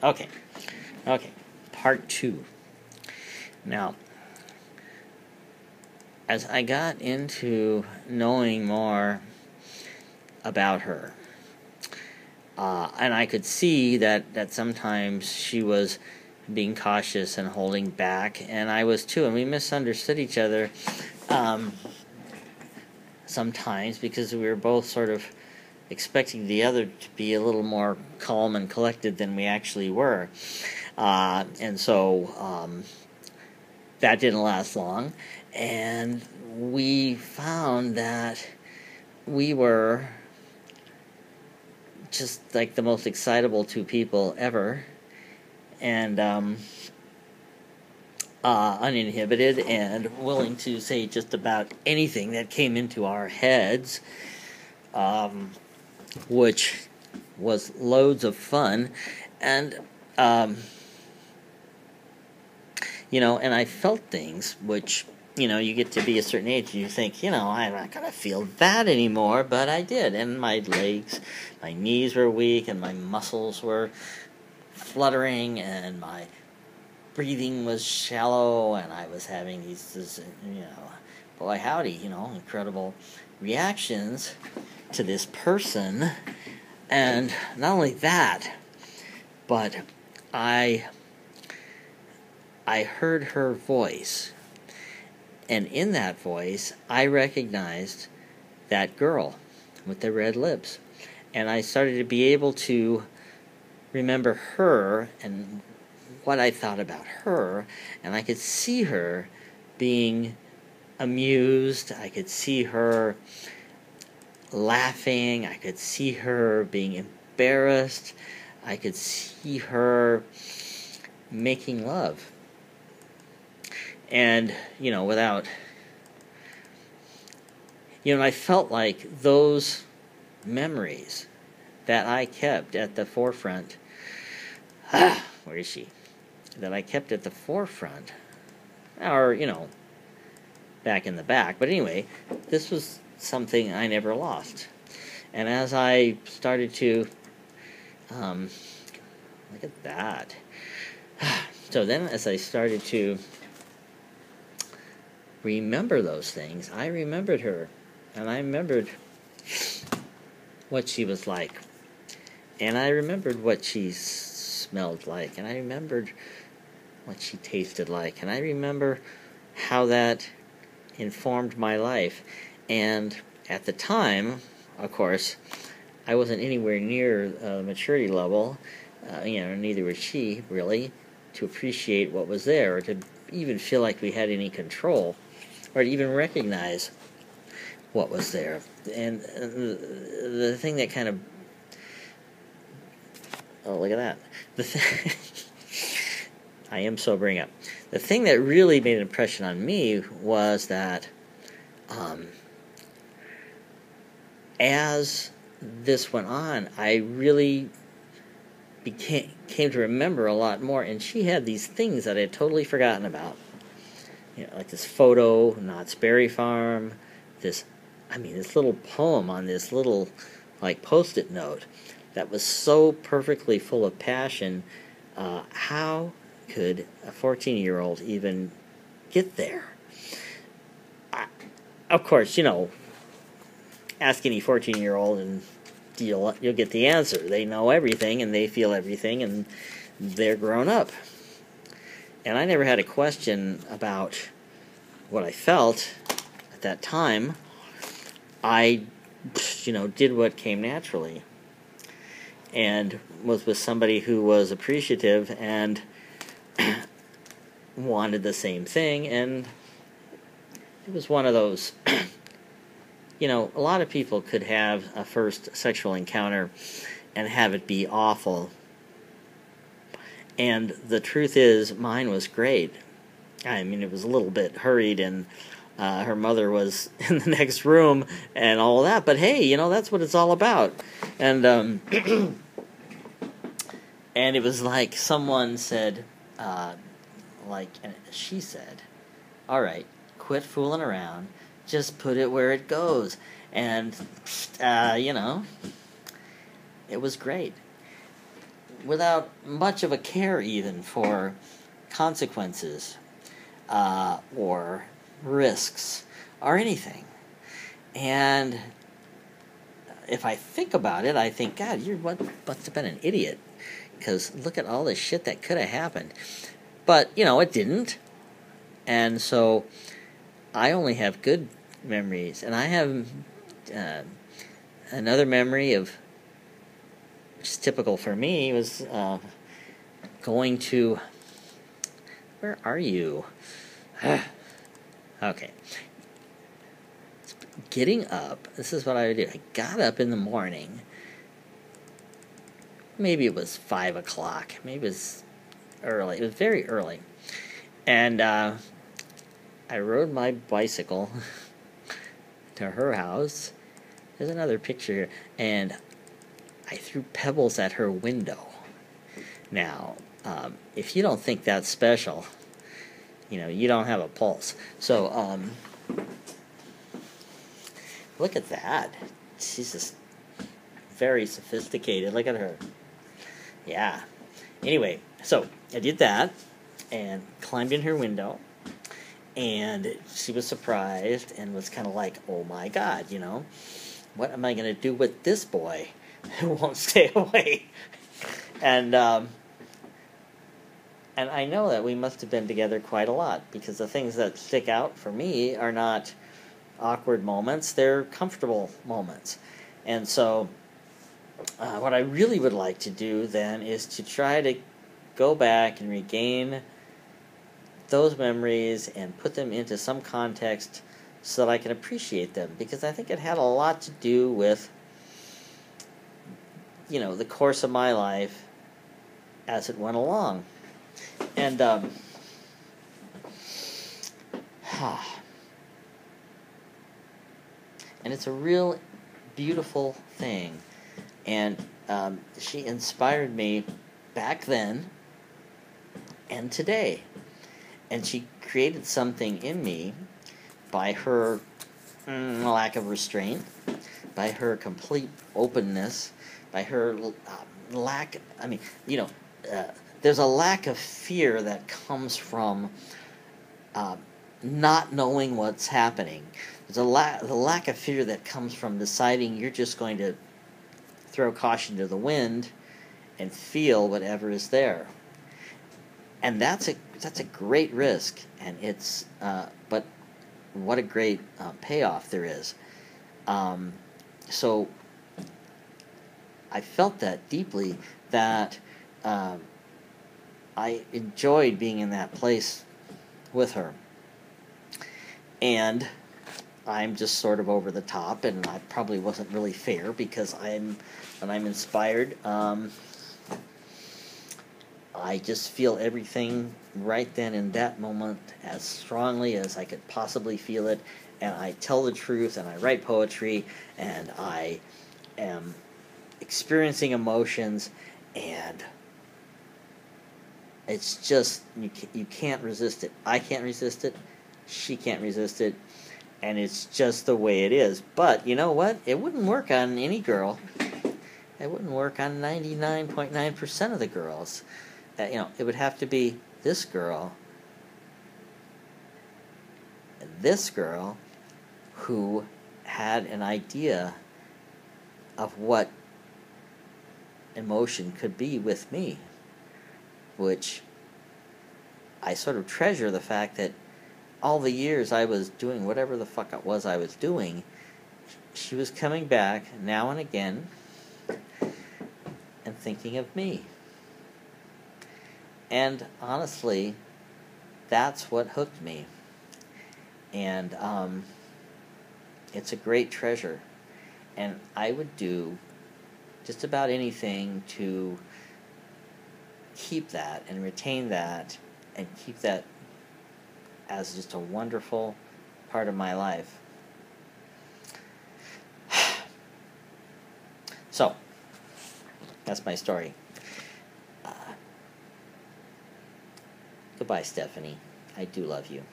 Okay. Okay. Part 2. Now, as I got into knowing more about her, and I could see that sometimes she was being cautious and holding back, and I was too, and we misunderstood each other sometimes because we were both sort of expecting the other to be a little more calm and collected than we actually were. And so that didn't last long, and we found that we were just like the most excitable two people ever, and uninhibited and willing to say just about anything that came into our heads, which was loads of fun. And and I felt things which, you get to be a certain age and you think, I'm not going to feel that anymore, but I did. And my knees were weak, and my muscles were fluttering, and my breathing was shallow, and I was having these boy howdy, incredible reactions to this person. And not only that, but I heard her voice, and in that voice I recognized that girl with the red lips, and I started to be able to remember her and what I thought about her, and I could see her being amused, I could see her laughing, I could see her being embarrassed, I could see her making love. And, without... I felt like those memories that I kept at the forefront... where is she? That I kept at the forefront, or, back in the back. But anyway, this was something I never lost. And as I started to... look at that. So then as I started to remember those things, I remembered her, and I remembered what she was like, and I remembered what she smelled like, and I remembered what she tasted like, and I remember how that informed my life. And at the time, of course, I wasn't anywhere near the maturity level, neither was she, really, to appreciate what was there, or to even feel like we had any control, or to even recognize what was there. And the thing that kind of... oh, look at that. I am sobering up. The thing that really made an impression on me was that as this went on, I really came to remember a lot more, and she had these things that I had totally forgotten about. Like this photo, Knott's Berry Farm, this little poem on this little, Post-it note that was so perfectly full of passion. How could a 14-year-old even get there? Of course, ask any 14-year-old and you'll get the answer. They know everything, and they feel everything, and they're grown up. And I never had a question about what I felt at that time. I, did what came naturally, and was with somebody who was appreciative and wanted the same thing, and it was one of those... a lot of people could have a first sexual encounter and have it be awful. And the truth is, mine was great. It was a little bit hurried, and her mother was in the next room and all that. But hey, that's what it's all about. And and it was like someone said, she said, "All right, quit fooling around. Just put it where it goes." And, it was great. without much of a care even for consequences or risks or anything. And if I think about it, I think, God, you must have been an idiot, because look at all the shit that could have happened. But, it didn't. And so I only have good memories. And I have another memory of, which is typical for me, was going to... Where are you? Okay. Getting up. This is what I would do. I got up in the morning. Maybe it was 5 o'clock. Maybe it was early. It was very early. And I rode my bicycle to her house. There's another picture here. And I threw pebbles at her window. Now, if you don't think that's special, you don't have a pulse. So, look at that. She's just very sophisticated. Look at her. Yeah. Anyway, so I did that and climbed in her window. And she was surprised and was kind of like, oh my God, what am I going to do with this boy who won't stay away? And I know that we must have been together quite a lot, because the things that stick out for me are not awkward moments, they're comfortable moments. And so what I really would like to do then is to try to go back and regain those memories and put them into some context so that I can appreciate them, because I think it had a lot to do with the course of my life as it went along. And and it's a real beautiful thing. And she inspired me back then and today. And she created something in me by her lack of restraint, by her complete openness, by her lack... there's a lack of fear that comes from not knowing what's happening. There's the lack of fear that comes from deciding you're just going to throw caution to the wind and feel whatever is there. And that's a great risk, and it's but what a great payoff there is. So I felt that deeply, that I enjoyed being in that place with her. And I'm just sort of over the top, and I probably wasn't really fair, because when I'm inspired, I just feel everything right then in that moment as strongly as I could possibly feel it, and I tell the truth, and I write poetry, and I am experiencing emotions, and it's just, you can't resist it. I can't resist it. She can't resist it. And it's just the way it is. But you know what? It wouldn't work on any girl. It wouldn't work on 99.9% of the girls. It would have to be this girl who had an idea of what emotion could be with me, which I sort of treasure the fact that all the years I was doing whatever the fuck it was I was doing, she was coming back now and again and thinking of me. And honestly, that's what hooked me. And it's a great treasure. And I would do just about anything to keep that and retain that and keep that as just a wonderful part of my life. So, that's my story. Goodbye, Stephanie. I do love you.